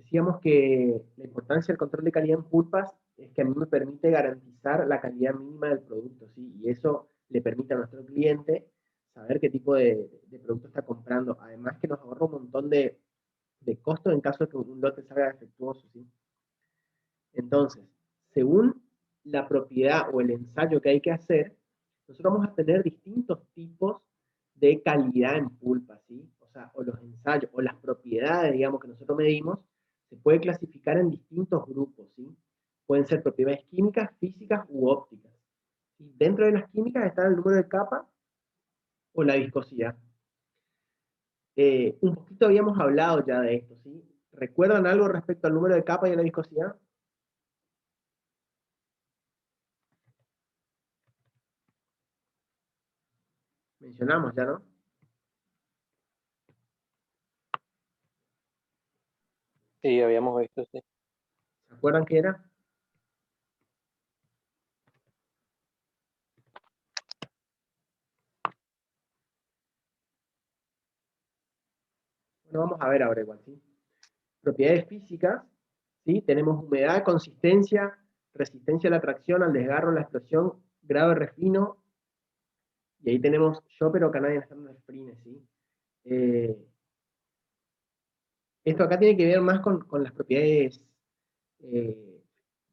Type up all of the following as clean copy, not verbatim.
decíamos que la importancia del control de calidad en pulpas es que a mí me permite garantizar la calidad mínima del producto, ¿sí? Y eso le permite a nuestro cliente saber qué tipo de producto está comprando. Además que nos ahorra un montón de costos en caso de que un lote salga defectuoso, ¿sí? Entonces, según la propiedad o el ensayo que hay que hacer, nosotros vamos a tener distintos tipos de calidad en pulpa, ¿sí? O sea, o los ensayos, o las propiedades, digamos, que nosotros medimos, se puede clasificar en distintos grupos, ¿sí? Pueden ser propiedades químicas, físicas u ópticas. ¿Sí? Dentro de las químicas está el número de capa o la viscosidad. Un poquito habíamos hablado ya de esto, ¿sí? ¿Recuerdan algo respecto al número de capa y a la viscosidad? Mencionamos ya, ¿no? Sí, habíamos visto, sí. ¿Se acuerdan qué era? Bueno, vamos a ver ahora igual, ¿sí? Propiedades físicas, ¿sí? Tenemos humedad, consistencia, resistencia a la tracción, al desgarro, a la explosión, grado de refino, y ahí tenemos Chopper o Canadian Standard Sprine, ¿sí? Esto acá tiene que ver más con las propiedades, eh,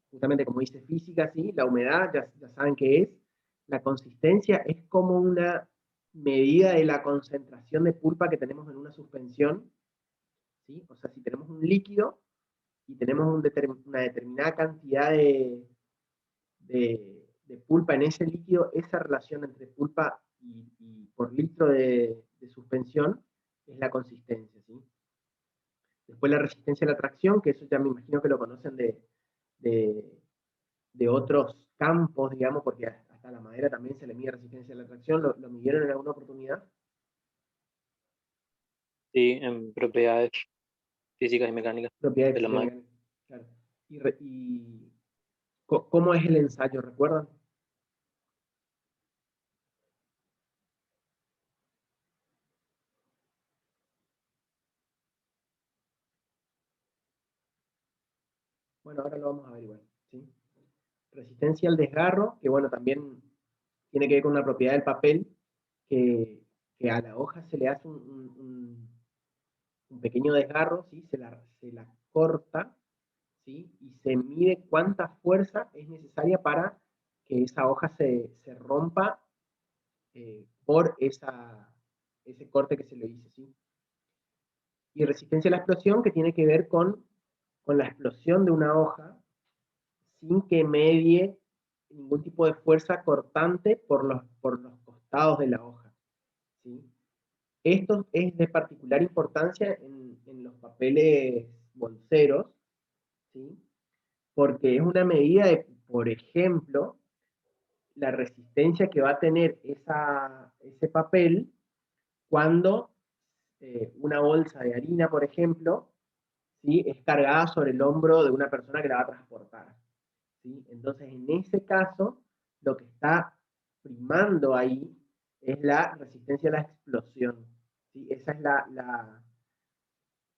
justamente como dice física, ¿sí? La humedad, ya saben qué es. La consistencia es como una medida de la concentración de pulpa que tenemos en una suspensión, ¿sí? O sea, si tenemos un líquido y tenemos una determinada cantidad de pulpa en ese líquido, esa relación entre pulpa y por litro de suspensión es la consistencia, ¿sí? Después la resistencia a la tracción, que eso ya me imagino que lo conocen de, de otros campos, digamos, porque hasta la madera también se le mide resistencia a la tracción. ¿Lo midieron en alguna oportunidad? Sí, en propiedades físicas y mecánicas Propiedades de la físicas máquina. mecánicas. Claro. Y ¿cómo es el ensayo? ¿Recuerdan? Bueno, ahora lo vamos a ver igual, ¿sí? Resistencia al desgarro, que bueno, también tiene que ver con una propiedad del papel, que, que a la hoja se le hace un pequeño desgarro, ¿sí? Se la corta, ¿sí? Y se mide cuánta fuerza es necesaria para que esa hoja se rompa por ese corte que se le hizo, ¿sí? Y resistencia a la explosión, que tiene que ver con la explosión de una hoja sin que medie ningún tipo de fuerza cortante por los costados de la hoja, ¿sí? Esto es de particular importancia en los papeles bolseros, ¿sí? Porque es una medida de, por ejemplo, la resistencia que va a tener ese papel cuando una bolsa de harina, por ejemplo, ¿sí? Es cargada sobre el hombro de una persona que la va a transportar, ¿sí? Entonces, en ese caso, lo que está primando ahí es la resistencia a la explosión, ¿sí? Esa es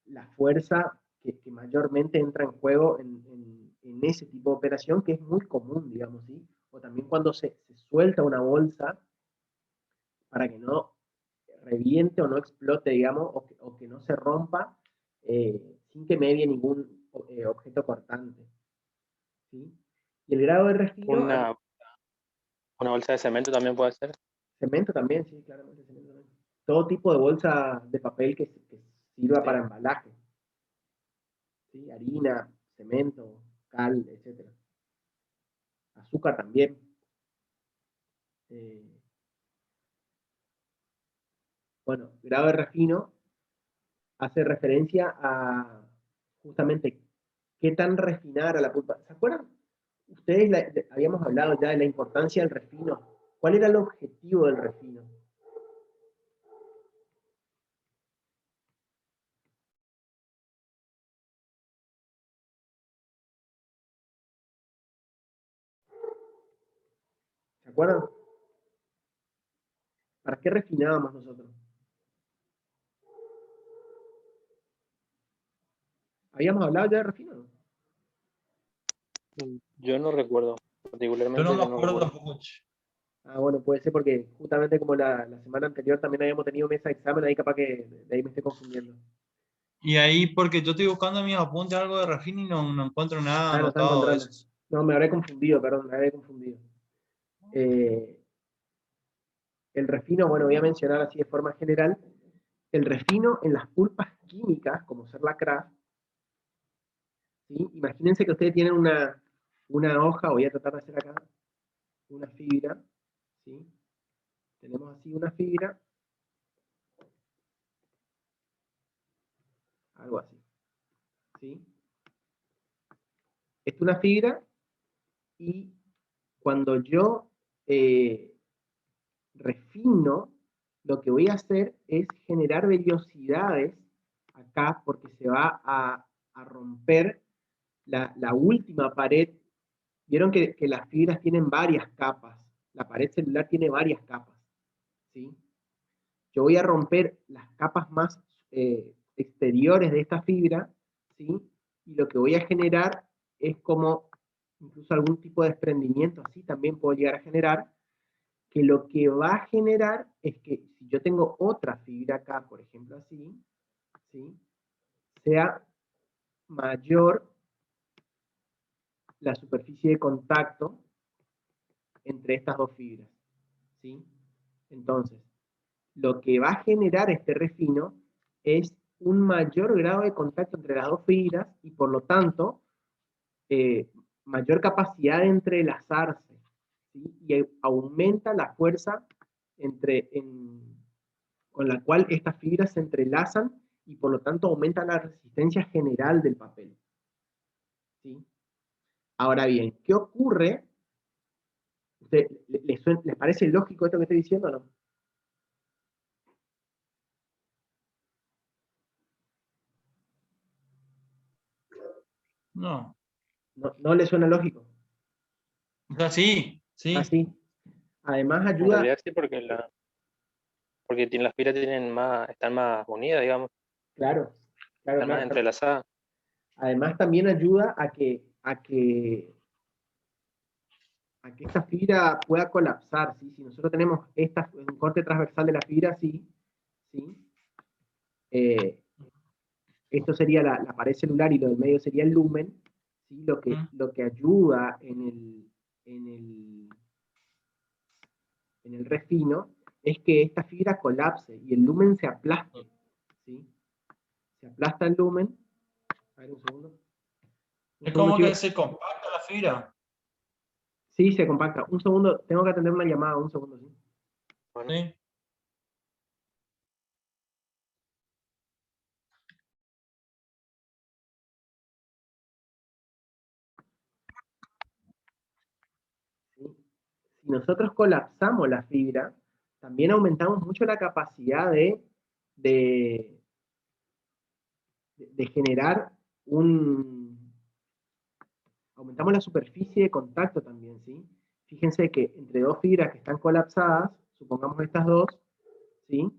la fuerza que mayormente entra en juego en ese tipo de operación, que es muy común, digamos, ¿sí? O también cuando se suelta una bolsa para que no reviente o no explote, digamos, o que no se rompa sin que medie ningún objeto cortante, ¿sí? Y el grado de refino, Una bolsa de cemento también puede ser. cemento también, sí, claramente cemento también. Todo tipo de bolsa de papel que sirva para Sí. embalaje, ¿sí? Harina, cemento, cal, etcétera. Azúcar también. Eh, bueno, grado de refino hace referencia a justamente qué tan refinada la pulpa. ¿Se acuerdan? Ustedes habíamos hablado ya de la importancia del refino. ¿Cuál era el objetivo del refino? ¿Se acuerdan? ¿Para qué refinábamos nosotros? ¿Habíamos hablado ya de refino, no? Yo no recuerdo, Yo particularmente no me yo no acuerdo recuerdo. tampoco, che. Ah, bueno, puede ser porque justamente como la semana anterior también habíamos tenido mesa de examen, ahí capaz que de ahí me esté confundiendo. Y ahí, porque yo estoy buscando en mis apuntes algo de refino y no encuentro nada Ah, no está anotado de encontrando. eso. No, me habré confundido, perdón, me habré confundido. El refino, bueno, voy a mencionar así de forma general, el refino en las pulpas químicas, como ser la Kraft, ¿sí? Imagínense que ustedes tienen una hoja, voy a tratar de hacer acá, una fibra, ¿sí? Tenemos así una fibra, algo así, ¿sí? Esta es una fibra y cuando yo refino, lo que voy a hacer es generar vellosidades acá porque se va a romper la última pared. Vieron que las fibras tienen varias capas. La pared celular tiene varias capas. ¿Sí? Yo voy a romper las capas más exteriores de esta fibra, ¿sí? Y lo que voy a generar es como incluso algún tipo de desprendimiento, así también puedo llegar a generar, que lo que va a generar es que si yo tengo otra fibra acá, por ejemplo así, ¿sí? Sea mayor la superficie de contacto entre estas dos fibras, ¿sí? Entonces, lo que va a generar este refino es un mayor grado de contacto entre las dos fibras y por lo tanto mayor capacidad de entrelazarse, ¿sí? Y aumenta la fuerza con la cual estas fibras se entrelazan y por lo tanto aumenta la resistencia general del papel, ¿sí? Ahora bien, ¿qué ocurre? ¿Les parece lógico esto que estoy diciendo o no? No. ¿No les suena lógico? O sea, sí, sí. Así. Además En ayuda, realidad sí, porque las pilas están más unidas, digamos, claro, claro, están más claro. entrelazadas. Además también ayuda a que esta fibra pueda colapsar, ¿sí? Si nosotros tenemos un corte transversal de la fibra, sí, ¿sí? Esto sería la pared celular y lo del medio sería el lumen, ¿sí? Lo que ayuda en el refino es que esta fibra colapse y el lumen se aplaste, ¿sí? Se aplasta el lumen. A ver, un segundo. Un Es segundo, como que chicos. se compacta la fibra. Sí, se compacta. Un segundo, tengo que atender una llamada, un segundo, ¿sí? Bueno, Sí. ¿Sí? Si nosotros colapsamos la fibra, también aumentamos mucho la capacidad de, de generar aumentamos la superficie de contacto también, ¿sí? Fíjense que entre dos fibras que están colapsadas, supongamos estas dos, ¿sí?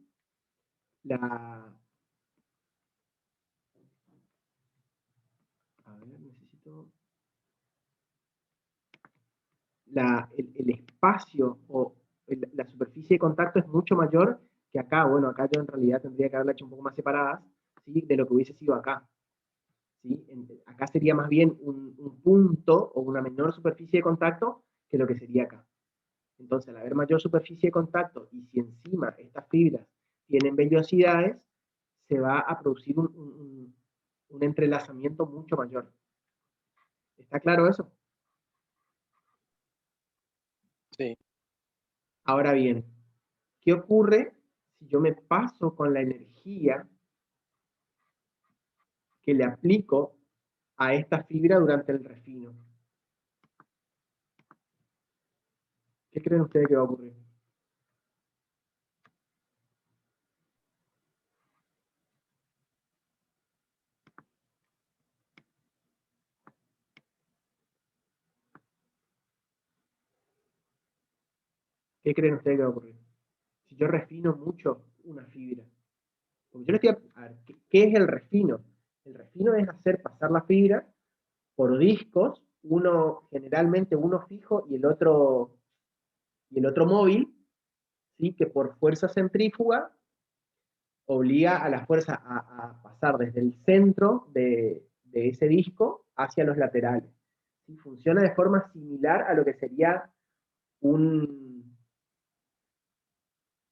A ver, necesito... el espacio o la superficie de contacto es mucho mayor que acá. Bueno, acá yo en realidad tendría que haberla hecho un poco más separadas, ¿sí? De lo que hubiese sido acá. ¿Sí? Acá sería más bien un punto o una menor superficie de contacto que lo que sería acá. Entonces, al haber mayor superficie de contacto y si encima estas fibras tienen vellosidades, se va a producir un entrelazamiento mucho mayor. ¿Está claro eso? sí. Ahora bien, ¿qué ocurre si yo me paso con la energía que le aplico a esta fibra durante el refino? ¿Qué creen ustedes que va a ocurrir? ¿Qué creen ustedes que va a ocurrir? Si yo refino mucho una fibra. Porque yo le estoy a ver, ¿qué es el refino? El refino refino es hacer pasar la fibra por discos, generalmente uno fijo y el otro móvil, ¿sí? Que por fuerza centrífuga obliga a la fuerza a pasar desde el centro de ese disco hacia los laterales. ¿Sí? Funciona de forma similar a lo que sería un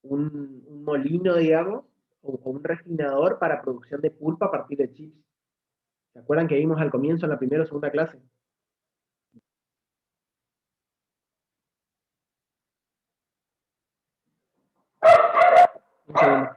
molino, digamos, o un refinador para producción de pulpa a partir de chips. ¿Se acuerdan que vimos al comienzo en la primera o segunda clase? Un segundo.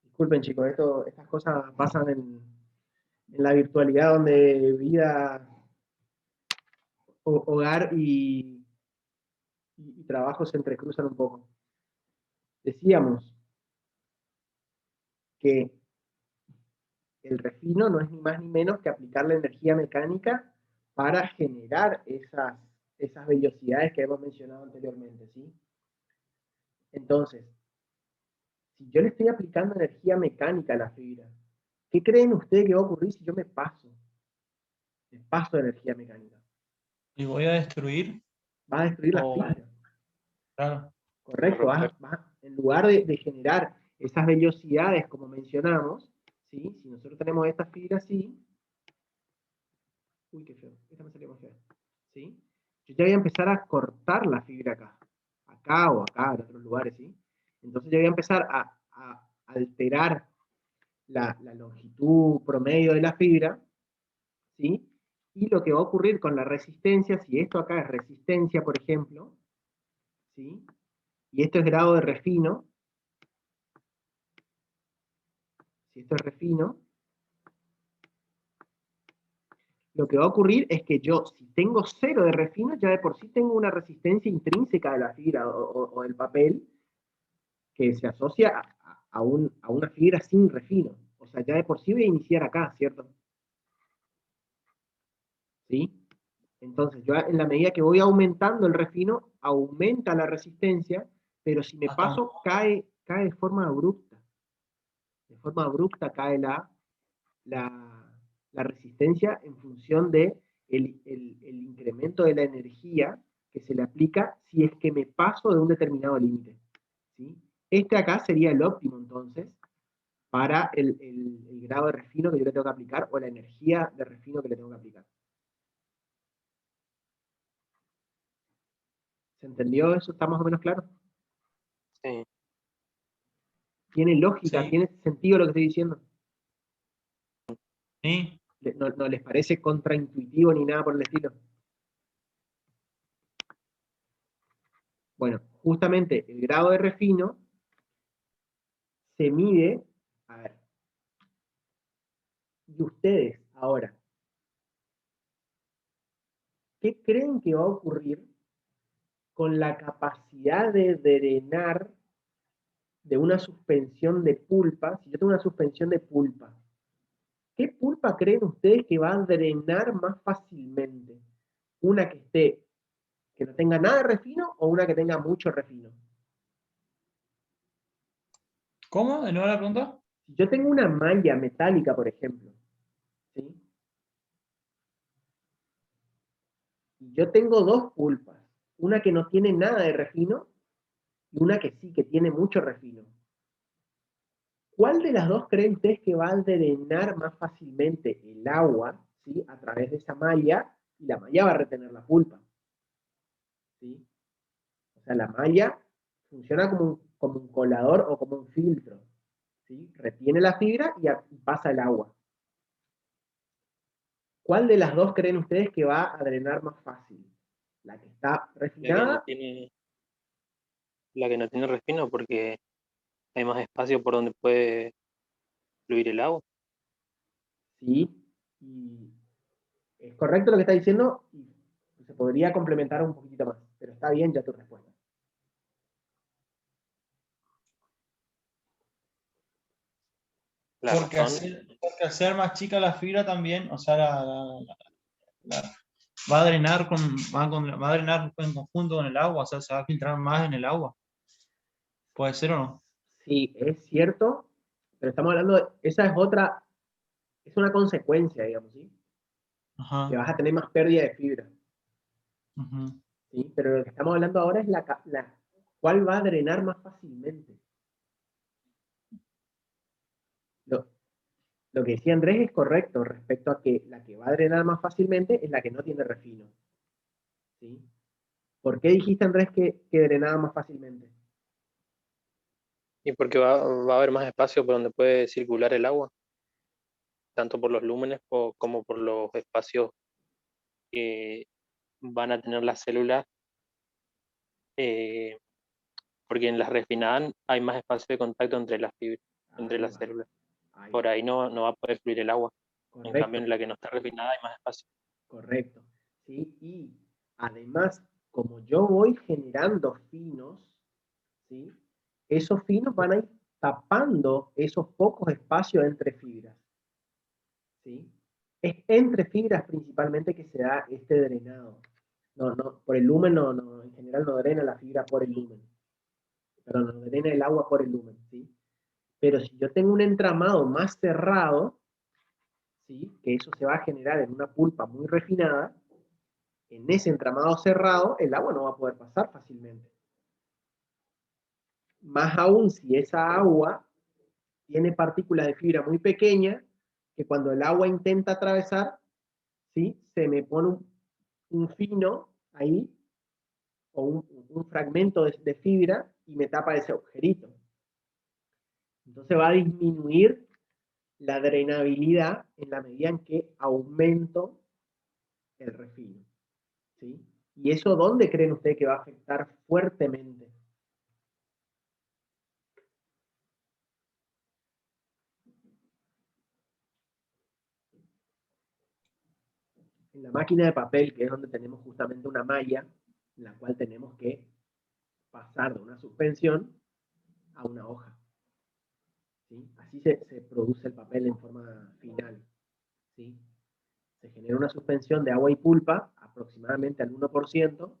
Disculpen chicos, estas cosas pasan en la virtualidad donde vida, hogar y trabajo se entrecruzan un poco. Decíamos que el refino no es ni más ni menos que aplicar la energía mecánica para generar esas vellosidades que hemos mencionado anteriormente, ¿sí? Entonces, si yo le estoy aplicando energía mecánica a la fibra, ¿qué creen ustedes que va a ocurrir si yo me paso de energía mecánica? Y voy a destruir. Va a destruir la o- fibra. Claro. Correcto, en lugar de generar esas vellosidades como mencionamos, ¿sí? Si nosotros tenemos esta fibra así, uy, qué feo, esta me salió más fea, ¿sí? Yo ya voy a empezar a cortar la fibra acá o acá, en otros lugares, ¿sí? Entonces yo voy a empezar a alterar la longitud promedio de la fibra, ¿sí? Y lo que va a ocurrir con la resistencia, si esto acá es resistencia, por ejemplo, ¿sí? Y esto es grado de refino, si esto es refino, lo que va a ocurrir es que yo, si tengo 0 de refino, ya de por sí tengo una resistencia intrínseca de la fibra o del papel que se asocia a una fibra sin refino. O sea, ya de por sí voy a iniciar acá, ¿cierto? ¿Sí? Entonces, yo en la medida que voy aumentando el refino, aumenta la resistencia, pero si me paso, cae de forma abrupta. De forma abrupta cae la resistencia en función de el incremento de la energía que se le aplica si es que me paso de un determinado límite, ¿sí? Este acá sería el óptimo entonces para el grado de refino que yo le tengo que aplicar o la energía de refino que le tengo que aplicar. ¿Se entendió eso? ¿Está más o menos claro? Sí. ¿Tiene lógica? Sí. ¿Tiene sentido lo que estoy diciendo? Sí. ¿No les parece contraintuitivo ni nada por el estilo? Bueno, justamente el grado de refino se mide, a ver, y ustedes ahora, ¿qué creen que va a ocurrir con la capacidad de drenar de una suspensión de pulpa? Si yo tengo una suspensión de pulpa, ¿qué pulpa creen ustedes que va a drenar más fácilmente? ¿Una que no tenga nada de refino o una que tenga mucho refino? ¿Cómo? ¿De nuevo la pregunta? Si yo tengo una malla metálica, por ejemplo, ¿sí? Y yo tengo dos pulpas, una que no tiene nada de refino y una que sí, que tiene mucho refino. ¿Cuál de las dos creen ustedes que va a drenar más fácilmente el agua, ¿sí? A través de esa malla, y la malla va a retener la pulpa, ¿sí? O sea, la malla funciona como un colador o como un filtro, ¿sí? Retiene la fibra y pasa el agua. ¿Cuál de las dos creen ustedes que va a drenar más fácil? ¿La que está refinada? La que no tiene refino porque hay más espacio por donde puede fluir el agua. Sí, y es correcto lo que está diciendo y se podría complementar un poquitito más, pero está bien ya tu respuesta. La Porque razón, al ser más chica la fibra también, o sea, la- va a drenar va a drenar en conjunto con el agua, o sea, se va a filtrar más en el agua. ¿Puede ser o no? Sí, es cierto, pero estamos hablando esa es otra, es una consecuencia, digamos, ¿sí? Que Ajá. vas a tener más pérdida de fibra, Ujú. ¿sí? Pero lo que estamos hablando ahora es cuál va a drenar más fácilmente. Lo, lo que decía Andrés es correcto respecto a que la que va a drenar más fácilmente es la que no tiene refino, ¿sí? ¿Por qué dijiste, Andrés, que drenaba más fácilmente? y porque va a haber más espacio por donde puede circular el agua, tanto por los lúmenes como por los espacios que van a tener las células, eh, porque en las refinadas hay más espacio de contacto entre las fibras, entre Ahí las va, células. ahí Por va. ahí no va a poder fluir el agua. En cambio, Correcto, en la que no está refinada hay más espacio. correcto. ¿Sí? Y además, como yo voy generando finos, ¿sí? Esos finos van a ir tapando esos pocos espacios entre fibras, ¿sí? Es entre fibras principalmente que se da este drenado. No, por el lumen en general no drena la fibra por el lumen, pero no drena el agua por el lumen, ¿sí? Pero si yo tengo un entramado más cerrado, ¿sí? Que eso se va a generar en una pulpa muy refinada, en ese entramado cerrado el agua no va a poder pasar fácilmente. Más aún si esa agua tiene partículas de fibra muy pequeñas, que cuando el agua intenta atravesar, ¿sí? Se me pone un fino ahí, o un fragmento de fibra, y me tapa ese agujerito. Entonces va a disminuir la drenabilidad en la medida en que aumento el refino, ¿sí? ¿Y eso dónde creen ustedes que va a afectar fuertemente? En la máquina de papel, que es donde tenemos justamente una malla, en la cual tenemos que pasar de una suspensión a una hoja, ¿sí? Así se produce el papel en forma final, ¿sí? Se genera una suspensión de agua y pulpa aproximadamente al 1%,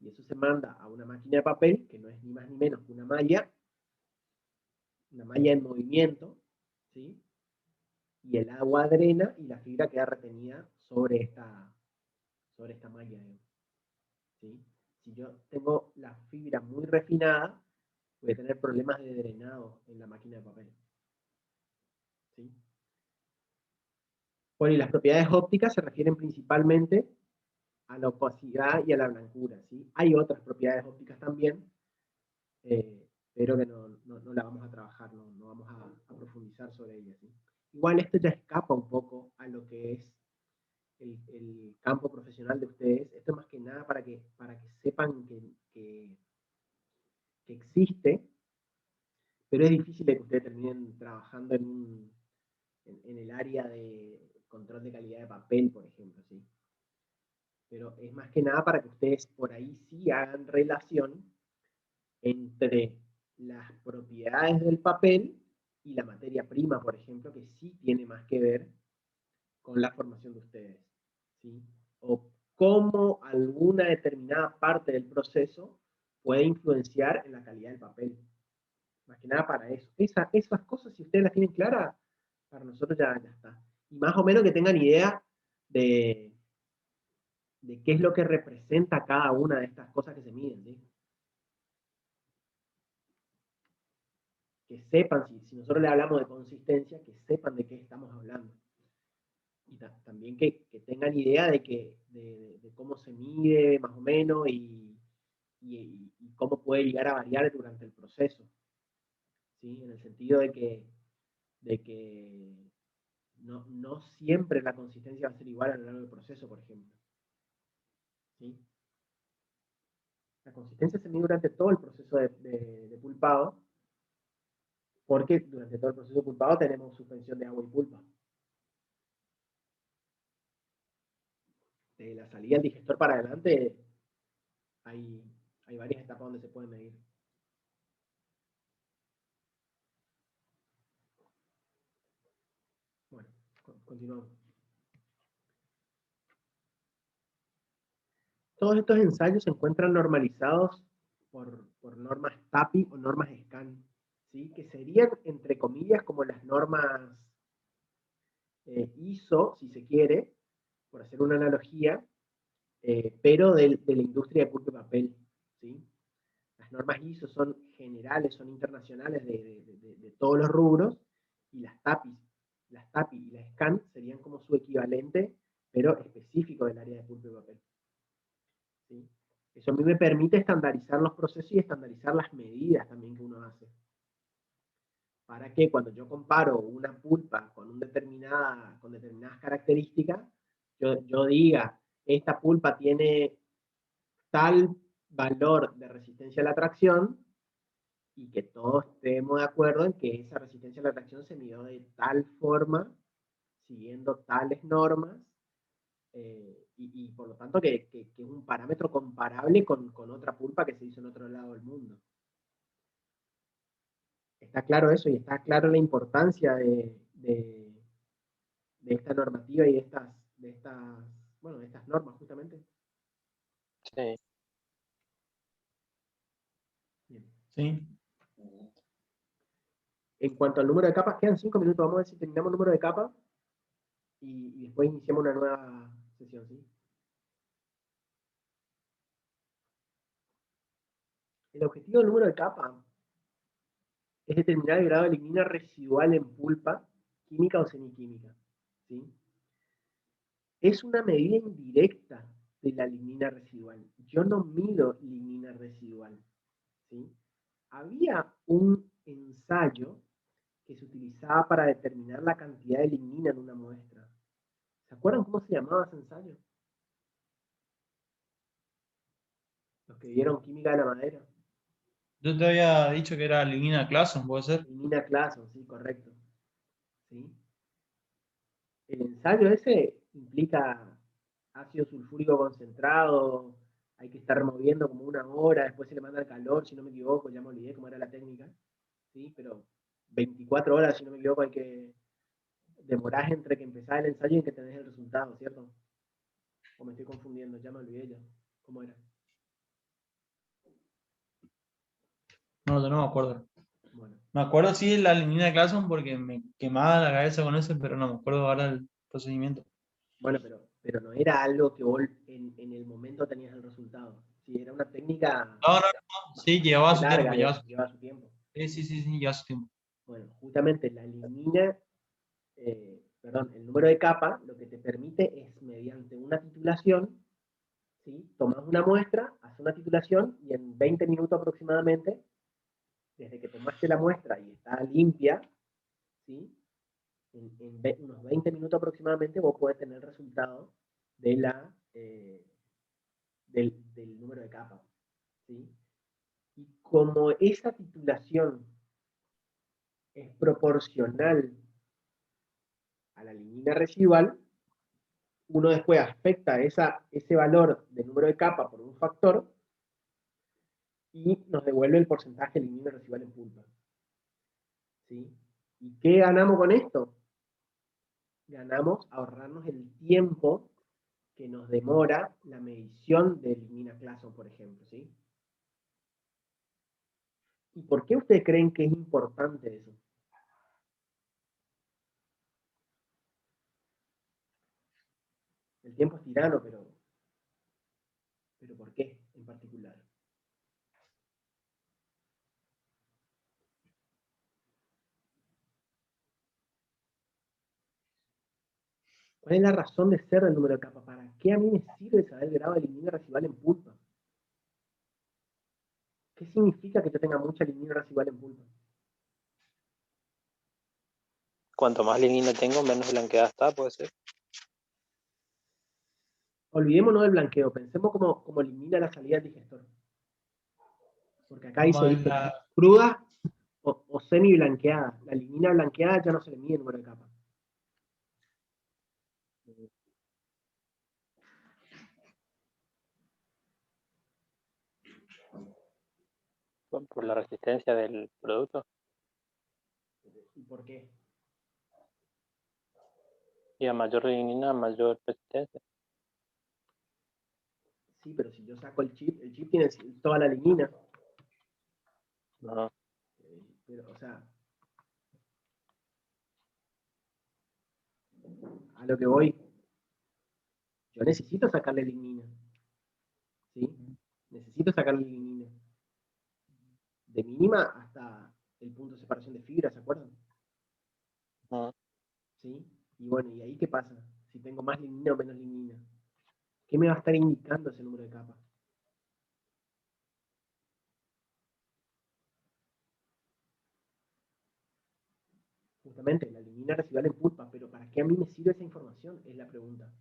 y eso se manda a una máquina de papel, que no es ni más ni menos que una malla en movimiento, ¿sí? Y el agua drena y la fibra queda retenida sobre esta malla, ¿sí? Si yo tengo la fibra muy refinada, voy a tener problemas de drenado en la máquina de papel, ¿sí? Bueno, y las propiedades ópticas se refieren principalmente a la opacidad y a la blancura, ¿sí? Hay otras propiedades ópticas también, pero que no la vamos a trabajar, no vamos a profundizar sobre ellas, ¿sí? Igual esto ya escapa un poco a lo que es el campo profesional de ustedes. Esto es más que nada para que sepan que existe, pero es difícil de que ustedes terminen trabajando en el área de control de calidad de papel, por ejemplo, ¿sí? Pero es más que nada para que ustedes por ahí sí hagan relación entre las propiedades del papel y la materia prima, por ejemplo, que sí tiene más que ver con la formación de ustedes, ¿sí? O cómo alguna determinada parte del proceso puede influenciar en la calidad del papel, Más que nada para eso. Esas cosas, si ustedes las tienen claras, para nosotros ya está. Y más o menos que tengan idea de qué es lo que representa cada una de estas cosas que se miden, ¿sí? Que sepan, si nosotros le hablamos de consistencia, que sepan de qué estamos hablando. Y también que tengan idea de cómo se mide más o menos y cómo puede llegar a variar durante el proceso. ¿Sí? En el sentido de que no siempre la consistencia va a ser igual a lo largo del proceso, por ejemplo. ¿Sí? La consistencia se mide durante todo el proceso de pulpado, porque durante todo el proceso de pulpado tenemos suspensión de agua y pulpa. De la salida del digestor para adelante hay varias etapas donde se puede medir. Bueno, continuamos. Todos estos ensayos se encuentran normalizados por normas TAPI o normas SCAN, ¿sí? Que serían, entre comillas, como las normas ISO, si se quiere, por hacer una analogía, pero de la industria de pulpa y papel. ¿Sí? Las normas ISO son generales, son internacionales de todos los rubros, y las TAPI y las SCAN serían como su equivalente, pero específico del área de pulpa y papel. ¿Sí? Eso a mí me permite estandarizar los procesos y estandarizar las medidas también que uno hace. Para que cuando yo comparo una pulpa con determinadas características, yo diga, esta pulpa tiene tal valor de resistencia a la tracción, y que todos estemos de acuerdo en que esa resistencia a la tracción se midió de tal forma, siguiendo tales normas, y por lo tanto que es un parámetro comparable con otra pulpa que se hizo en otro lado del mundo. Está claro eso y está claro la importancia de esta normativa y de estas normas justamente. Sí. Bien. Sí. En cuanto al número de capas, quedan 5 minutos. Vamos a ver si terminamos el número de capas y después iniciamos una nueva sesión, ¿sí? El objetivo del número de capas es determinar el grado de lignina residual en pulpa, química o semiquímica, ¿sí? Es una medida indirecta de la lignina residual. Yo no mido lignina residual, ¿sí? Había un ensayo que se utilizaba para determinar la cantidad de lignina en una muestra. ¿Se acuerdan cómo se llamaba ese ensayo? Los que vieron química de la madera. Yo te había dicho que era lignina Clason, ¿puede ser? Lignina Clason, sí, correcto. ¿Sí? El ensayo ese implica ácido sulfúrico concentrado, hay que estar removiendo como 1 hora, después se le manda el calor, si no me equivoco, ya me olvidé cómo era la técnica, ¿sí? Pero 24 horas, si no me equivoco, hay que demorar entre que empezás el ensayo y que tenés el resultado, ¿cierto? O me estoy confundiendo, ya me olvidé ya. ¿Cómo era? No, yo no me acuerdo. Bueno, Me acuerdo sí de la lignina Clason porque me quemaba la cabeza con eso, pero no me acuerdo ahora el procedimiento. bueno, pero no era algo que vos en el momento tenías el resultado. Sí, era una técnica No, sí, llevaba su larga, tiempo, digamos, llevaba su tiempo. sí, llevaba su tiempo. Bueno, justamente la lignina, el número de capa, lo que te permite es mediante una titulación, ¿sí? Tomas una muestra, haces una titulación y en 20 minutos aproximadamente, desde que tomaste la muestra y está limpia, ¿sí? Unos 20 minutos aproximadamente vos podés tener el resultado del número de capas, ¿sí? Y como esa titulación es proporcional a la lignina residual, uno después afecta ese valor del número de capa por un factor y nos devuelve el porcentaje de lignina residual en pulpa. ¿Sí? ¿Y qué ganamos con esto? Ganamos ahorrarnos el tiempo que nos demora la medición de lignina Clason, por ejemplo. ¿Sí? ¿Y por qué ustedes creen que es importante eso? El tiempo es tirano, pero ¿por qué en particular? ¿Cuál es la razón de ser del número de capas? ¿Para qué a mí me sirve saber el grado de lignina residual en pulpa? ¿Qué significa que yo tenga mucha lignina residual en pulpa? Cuanto más lignina tengo, menos blanqueada está, puede ser. Olvidémonos del blanqueo, pensemos como lignina la salida del digestor. Porque acá dice, ¿viste? Cruda o semi blanqueada. La lignina blanqueada ya no se le mide el número de capas. Por la resistencia del producto. ¿Y por qué? Y a mayor lignina, mayor resistencia. Sí, pero si yo saco el chip tiene toda la lignina. No. Pero, o sea, a lo que voy, yo necesito sacarle lignina. ¿Sí? Necesito sacarle lignina. De mínima hasta el punto de separación de fibras, ¿se acuerdan? No. ¿Sí? Y bueno, ¿y ahí qué pasa? Si tengo más lignina o menos lignina. ¿Qué me va a estar indicando ese número de capas? Justamente, la lignina residual en pulpa, pero ¿para qué a mí me sirve esa información? Es la pregunta.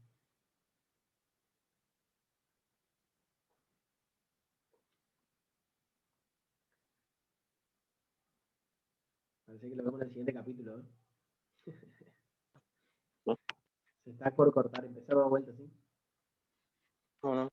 Parece que lo vemos en el siguiente capítulo, ¿eh? Se está por cortar, empezar una vuelta, ¿sí? No.